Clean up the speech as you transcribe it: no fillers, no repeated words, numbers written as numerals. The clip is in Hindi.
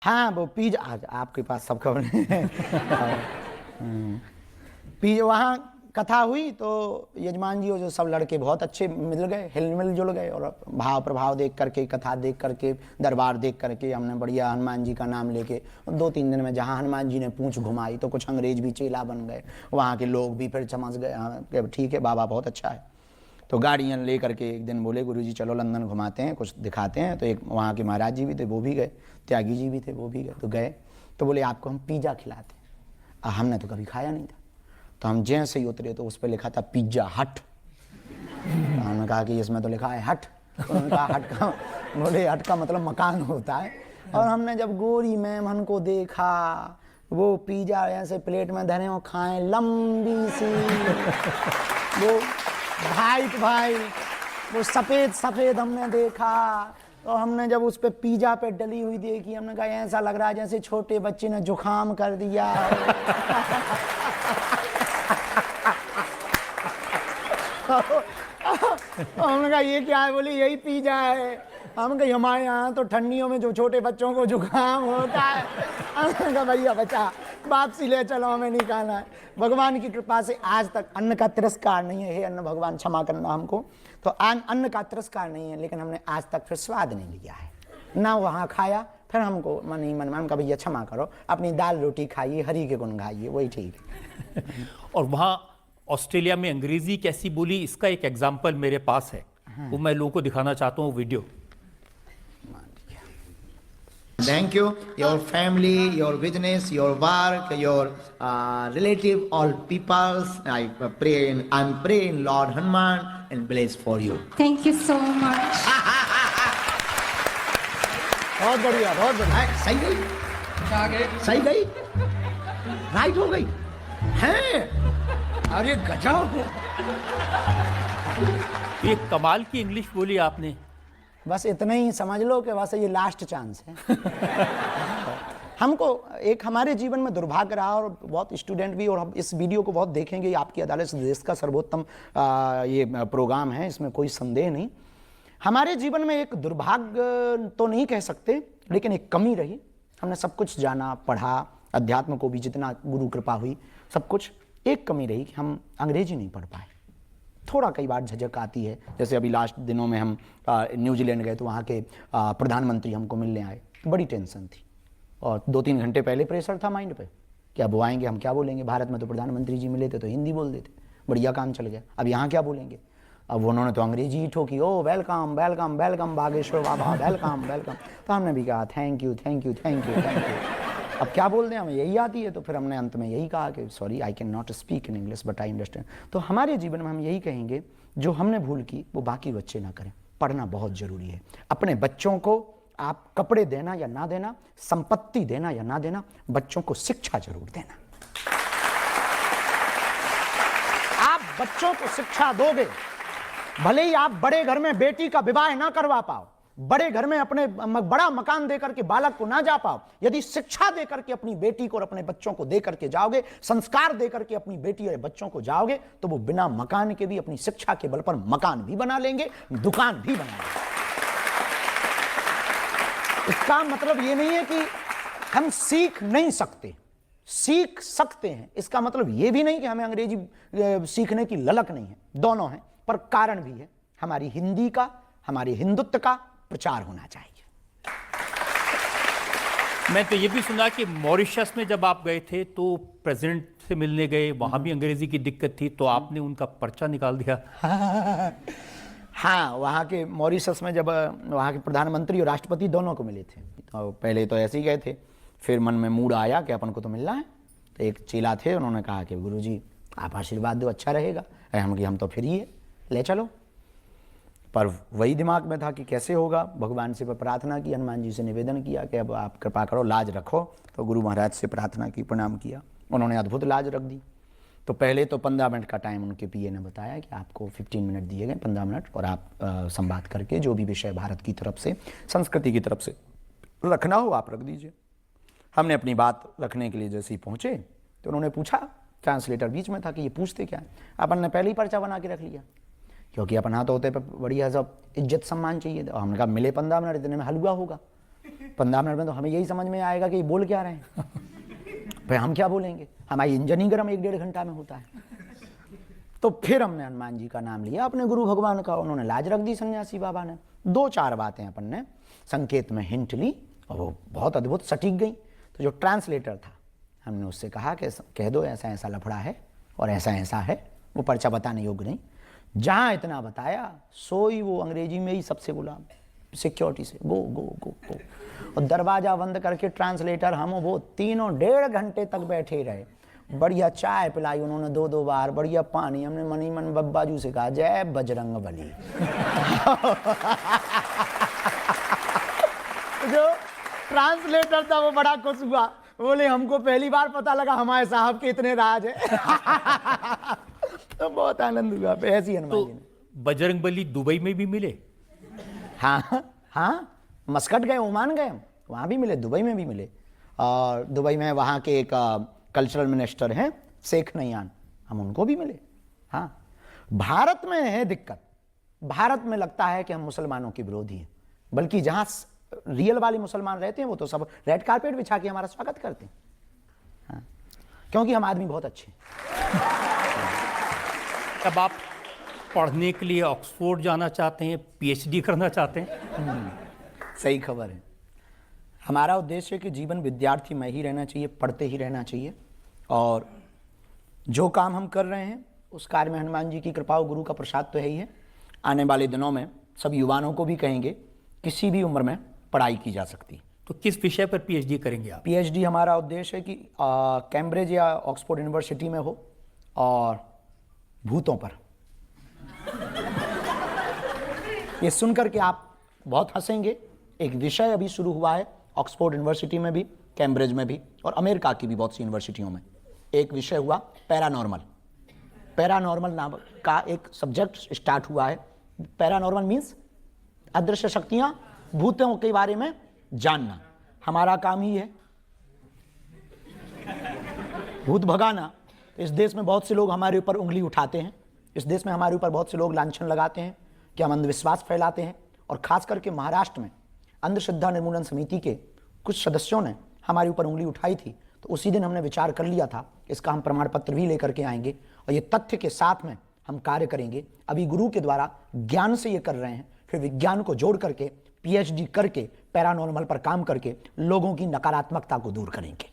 हाँ वो पिज्जा आपके पास सब खबर है। पिज्जा वहाँ कथा हुई तो यजमान जी और जो सब लड़के बहुत अच्छे मिल गए, हिल जुल गए, और भाव प्रभाव देख करके, कथा देख करके, दरबार देख करके हमने बढ़िया हनुमान जी का नाम लेके 2-3 दिन में जहाँ हनुमान जी ने पूंछ घुमाई तो कुछ अंग्रेज भी चेला बन गए, वहाँ के लोग भी फिर समझ गए हाँ ठीक है बाबा बहुत अच्छा है। तो गाड़ियाँ ले करके एक दिन बोले गुरुजी चलो लंदन घुमाते हैं, कुछ दिखाते हैं। तो एक वहाँ के महाराज जी भी थे वो भी गए, त्यागी जी भी थे वो भी गए। तो गए तो बोले आपको हम पिज्ज़ा खिलाते हैं। हमने तो कभी खाया नहीं था। तो हम जैसे ही उतरे तो उस पर लिखा था पिज्जा हट। तो हमने कहा कि इसमें तो लिखा है हट। तो उन्होंने कहा हट का, बोले हट का मतलब मकान होता है। और हमने जब गोरी मेमन को देखा वो पिज्जा ऐसे प्लेट में धरे और खाएं लंबी सी, वो भाई वो सफ़ेद सफ़ेद हमने देखा। तो हमने जब उस पे पिज्जा पे डली हुई देखी हमने कहा ऐसा लग रहा है जैसे छोटे बच्चे ने जुकाम कर दिया। हमने कहा ये क्या है, बोली यही पिज्जा है। हम कहीं हमारे यहाँ तो ठंडियों में जो छोटे बच्चों को जुकाम होता है। हमने कहा भैया बच्चा वापसी ले चलो, हमें नहीं खाना है। भगवान की कृपा से आज तक अन्न का तिरस्कार नहीं है। हे अन्न भगवान क्षमा करना हमको। तो अन्न का तिरस्कार नहीं है, लेकिन हमने आज तक फिर स्वाद नहीं लिया है ना वहाँ खाया। फिर हमको मन ही मन का भैया क्षमा करो, अपनी दाल रोटी खाइए, हरि के गुण गाइए, वही ठीक है। और वहाँ ऑस्ट्रेलिया में अंग्रेजी कैसी बोली इसका एक एग्जाम्पल मेरे पास है, वो मैं लोगों को दिखाना चाहता हूँ video. Thank you, your family, your business, your work, your relative, all peoples. I'm praying Lord Hanuman and bless for you. Thank you so much. बहुत बढ़िया बहुत बढ़िया। सही गई, सही गई, राइट हो गई हैं। अरे गजब, ये कमाल की इंग्लिश बोली आपने। बस इतना ही समझ लो कि बस ये लास्ट चांस है। हमको एक हमारे जीवन में दुर्भाग्य रहा, और बहुत स्टूडेंट भी, और हम इस वीडियो को बहुत देखेंगे। आपकी अदालत से देश का सर्वोत्तम ये प्रोग्राम है, इसमें कोई संदेह नहीं। हमारे जीवन में एक दुर्भाग्य तो नहीं कह सकते, लेकिन एक कमी रही। हमने सब कुछ जाना, पढ़ा, अध्यात्म को भी जितना गुरु कृपा हुई सब कुछ। एक कमी रही कि हम अंग्रेजी नहीं पढ़ पाए। थोड़ा कई बार झिझक आती है। जैसे अभी लास्ट दिनों में हम न्यूजीलैंड गए तो वहाँ के प्रधानमंत्री हमको मिलने आए, बड़ी टेंशन थी। और 2-3 घंटे पहले प्रेशर था माइंड पे कि अब वो आएंगे, हम क्या बोलेंगे। भारत में तो प्रधानमंत्री जी मिले थे तो हिंदी बोल देते, बढ़िया काम चल गया। अब यहाँ क्या बोलेंगे। अब उन्होंने तो अंग्रेजी ही ठोकी, ओ वेलकम वेलकम वेलकम बागेश्वर बाबा, वेलकम वेलकम। तो हमने भी कहा thank you thank you thank you thank you. अब क्या बोल दें, हमें यही आती है। तो फिर हमने अंत में यही कहा कि sorry I can not speak in English but I understand. तो हमारे जीवन में हम यही कहेंगे, जो हमने भूल की वो बाकी बच्चे ना करें। पढ़ना बहुत जरूरी है। अपने बच्चों को आप कपड़े देना या ना देना, संपत्ति देना या ना देना, बच्चों को शिक्षा जरूर देना। आप बच्चों को शिक्षा दोगे, भले ही आप बड़े घर में बेटी का विवाह ना करवा पाओ, बड़े घर में अपने बड़ा मकान देकर के बालक को ना जा पाओ, यदि शिक्षा देकर के अपनी बेटी को और अपने बच्चों को देकर के जाओगे, संस्कार देकर के अपनी बेटी और बच्चों को जाओगे, तो वो बिना मकान के भी अपनी शिक्षा के बल पर मकान भी बना लेंगे, दुकान भी बना लेंगे। इसका मतलब ये नहीं है कि हम सीख नहीं सकते, सीख सकते हैं। इसका मतलब ये भी नहीं कि हमें अंग्रेजी सीखने की ललक नहीं है, दोनों हैं। पर कारण भी है, हमारी हिंदी का, हमारे हिंदुत्व का प्रचार होना चाहिए। मैं तो ये भी सुना कि मॉरिशस में जब आप गए थे तो प्रेसिडेंट से मिलने गए, वहां भी अंग्रेजी की दिक्कत थी, तो आपने उनका पर्चा निकाल दिया। हाँ, वहाँ के मॉरिशस में जब वहाँ के प्रधानमंत्री और राष्ट्रपति दोनों को मिले थे, तो पहले तो ऐसे ही गए थे, फिर मन में मूड आया कि अपन को तो मिलना है। तो एक चेला थे, उन्होंने कहा कि गुरुजी आप आशीर्वाद दो, अच्छा रहेगा। हम तो फ्री है, ले चलो। पर वही दिमाग में था कि कैसे होगा। भगवान से प्रार्थना की, हनुमान जी से निवेदन किया कि अब आप कृपा करो, लाज रखो। तो गुरु महाराज से प्रार्थना की, प्रणाम किया, उन्होंने अद्भुत लाज रख दी। तो पहले तो 15 मिनट का टाइम उनके पीए ने बताया कि आपको 15 मिनट दिए गए, 15 मिनट, और आप संवाद करके जो भी विषय भारत की तरफ से, संस्कृति की तरफ से रखना हो आप रख दीजिए। हमने अपनी बात रखने के लिए जैसे ही पहुँचे तो उन्होंने पूछा, ट्रांसलेटर बीच में था कि ये पूछते क्या है। अपन ने पहले ही पर्चा बना के रख लिया, क्योंकि अपन हाथ होते पे बढ़िया सब इज्जत सम्मान चाहिए। हमने कहा मिले 15 मिनट, इतने में हलवा होगा। 15 मिनट में तो हमें यही समझ में आएगा कि ये बोल क्या रहे हैं। भाई हम क्या बोलेंगे, हमारी इंजन ही गर्म 1-1.5 घंटा में होता है। तो फिर हमने हनुमान जी का नाम लिया अपने गुरु भगवान का, उन्होंने लाज रख दी सन्यासी बाबा ने। 2-4 बातें अपन ने संकेत में हिंट ली और वो बहुत अद्भुत सटीक गई। तो जो ट्रांसलेटर था हमने उससे कहा कि कह दो ऐसा ऐसा लफड़ा है और ऐसा ऐसा है, वो पर्चा बताने योग्य नहीं। जहाँ इतना बताया सोई वो अंग्रेजी में ही सबसे बोला सिक्योरिटी से गो गो गो गो, और दरवाजा बंद करके ट्रांसलेटर हम वो तीनों 1.5 घंटे तक बैठे रहे। बढ़िया चाय पिलाई उन्होंने 2-2 बार, बढ़िया पानी। हमने मनी मन बब्बाजू से कहा जय बजरंग बली। जो ट्रांसलेटर था वो बड़ा खुश हुआ, बोले हमको पहली बार पता लगा हमारे साहब के इतने राज है। तो बहुत आनंद हुआ। ऐसी हनुमान जी ने। बजरंगबली दुबई में भी मिले? हाँ हाँ, मस्कट गए, ओमान गए, वहाँ भी मिले, दुबई में भी मिले। और दुबई में वहाँ के एक कल्चरल मिनिस्टर हैं शेख नयान, हम उनको भी मिले। हाँ, भारत में है दिक्कत, भारत में लगता है कि हम मुसलमानों के विरोधी हैं, बल्कि जहाँ रियल वाले मुसलमान रहते हैं वो तो सब रेड कारपेट बिछा के हमारा स्वागत करते हैं। हाँ, क्योंकि हम आदमी बहुत अच्छे हैं। अब आप पढ़ने के लिए ऑक्सफोर्ड जाना चाहते हैं, पीएचडी करना चाहते हैं? सही खबर है। हमारा उद्देश्य है कि जीवन विद्यार्थी में ही रहना चाहिए, पढ़ते ही रहना चाहिए। और जो काम हम कर रहे हैं उस कार्य में हनुमान जी की कृपा और गुरु का प्रसाद तो है ही है। आने वाले दिनों में सब युवाओं को भी कहेंगे किसी भी उम्र में पढ़ाई की जा सकती है। तो किस विषय पर पीएचडी करेंगे आप? पीएचडी हमारा उद्देश्य है कि कैम्ब्रिज या ऑक्सफोर्ड यूनिवर्सिटी में हो और भूतों पर। ये सुनकर के आप बहुत हंसेंगे। एक विषय अभी शुरू हुआ है ऑक्सफोर्ड यूनिवर्सिटी में भी, कैम्ब्रिज में भी और अमेरिका की भी बहुत सी यूनिवर्सिटियों में। एक विषय हुआ पैरानॉर्मल। पैरानॉर्मल नाम का एक सब्जेक्ट स्टार्ट हुआ है। पैरानॉर्मल मीन्स अदृश्य शक्तियां, भूतों के बारे में जानना। हमारा काम ही है भूत भगाना। इस देश में बहुत से लोग हमारे ऊपर उंगली उठाते हैं, इस देश में हमारे ऊपर बहुत से लोग लांछन लगाते हैं कि हम अंधविश्वास फैलाते हैं। और खास करके महाराष्ट्र में अंधश्रद्धा निर्मूलन समिति के कुछ सदस्यों ने हमारे ऊपर उंगली उठाई थी। तो उसी दिन हमने विचार कर लिया था इसका हम प्रमाण पत्र भी लेकर के आएंगे और ये तथ्य के साथ में हम कार्य करेंगे। अभी गुरु के द्वारा ज्ञान से ये कर रहे हैं, फिर विज्ञान को जोड़ करके पीएचडी करके पैरानॉर्मल पर काम करके लोगों की नकारात्मकता को दूर करेंगे।